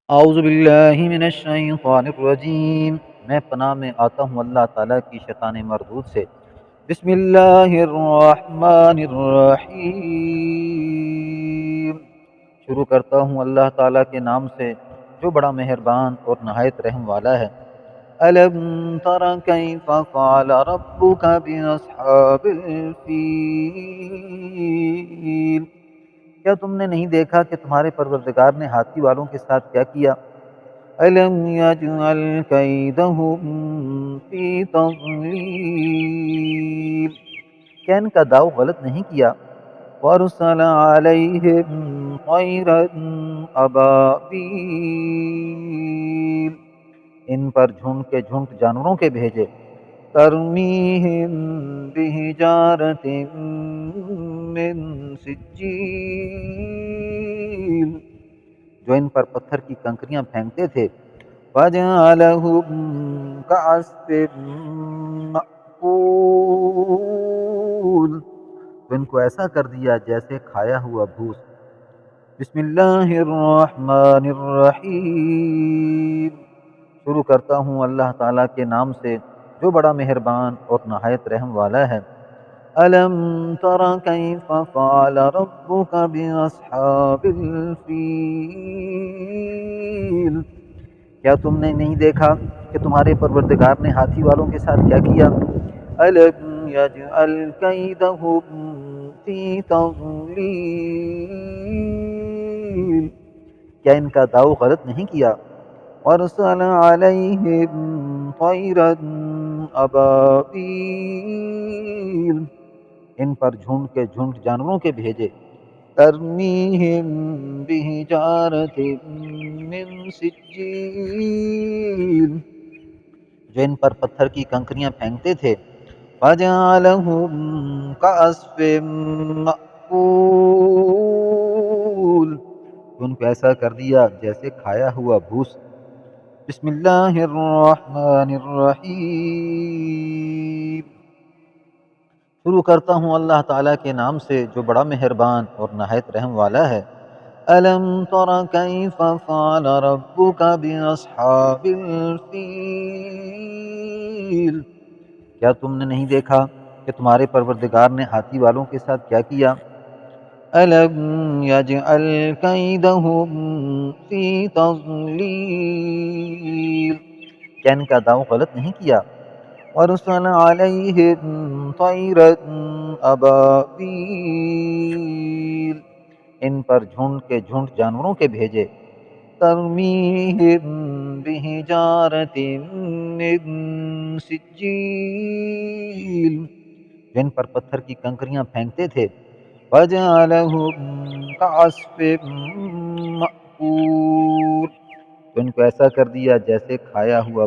اعوذ باللہ من الشیطان الرجیم، میں پناہ میں آتا ہوں اللہ تعالیٰ کی شیطان مردود سے۔ بسم اللہ الرحمن الرحیم، شروع کرتا ہوں اللہ تعالیٰ کے نام سے جو بڑا مہربان اور نہایت رحم والا ہے۔ الم تر کیف فعل ربک باصحاب الفیل، کیا تم نے نہیں دیکھا کہ تمہارے پروردگار نے ہاتھی والوں کے ساتھ کیا کیا؟ أَلَمْ يَجْعَلْ كَيْدَهُمْ فِي تَضْلِيلٍ، کیا ان کا داؤ غلط نہیں کیا؟ وَأَرْسَلَ عَلَيْهِمْ طَيْرًا أَبَابِيلَ، ان پر جھنڈ کے جھنڈ جانوروں کے بھیجے۔ تَرْمِيهِمْ بِحِجَارَةٍ مِّن سِجِّيلٍ، جو ان پر پتھر کی کنکریاں پھینکتے تھے۔ فَجَعَلَهُمْ كَعَصْفٍ مَّأْكُولٍ، تو ان کو ایسا کر دیا جیسے کھایا ہوا بھوس۔ بسم اللہ الرحمن الرحیم، شروع کرتا ہوں اللہ تعالیٰ کے نام سے جو بڑا مہربان اور نہایت رحم والا ہے۔ أَلَمْ تَرَ كَيْفَ فَعَلَ رَبُّكَ بِأَصْحَابِ الْفِيلِ، کیا تم نے نہیں دیکھا کہ تمہارے پروردگار نے ہاتھی والوں کے ساتھ کیا کیا؟ أَلَمْ يَجْعَلْ كَيْدَهُمْ فِي تَضْلِيلٍ، کیا ان کا داؤ غلط نہیں کیا؟ وَأَرْسَلَ عَلَيْهِمْ طَيْرًا أَبَابِيلَ، ان پر جھنڈ کے جھنڈ جانوروں کے بھیجے۔ تَرْمِيهِمْ بِحِجَارَةٍ مِّن سِجِّيلٍ، جو ان پر پتھر کی کنکریاں پھینکتے تھے۔ فَجَعَلَهُمْ كَعَصْفٍ مَّأْكُولٍ، تو ان کو ایسا کر دیا جیسے کھایا ہوا بھوس۔ بسم اللہ الرحمن الرحیم، شروع کرتا ہوں اللہ تعالیٰ کے نام سے جو بڑا مہربان اور نہایت رحم والا ہے۔ أَلَمْ تَرَ كَيْفَ فَعَلَ رَبُّكَ بِأَصْحَابِ الْفِيلِ، کیا تم نے نہیں دیکھا کہ تمہارے پروردگار نے ہاتھی والوں کے ساتھ کیا کیا؟ أَلَمْ يَجْعَلْ كَيْدَهُمْ فِي تَضْلِيلٍ، کیا ان کا داؤ غلط نہیں کیا؟ وَأَرْسَلَ عَلَيْهِمْ طَيْرًا أَبَابِيلَ، ان پر جھنڈ کے جھنڈ جانوروں کے بھیجے۔ تَرْمِيهِمْ بِحِجَارَةٍ مِّن سِجِّيلٍ، جو ان پر پتھر کی کنکریاں پھینکتے تھے۔ فَجَعَلَهُمْ كَعَصْفٍ مَّأْكُولٍ، تو ان کو ایسا کر دیا جیسے کھایا ہوا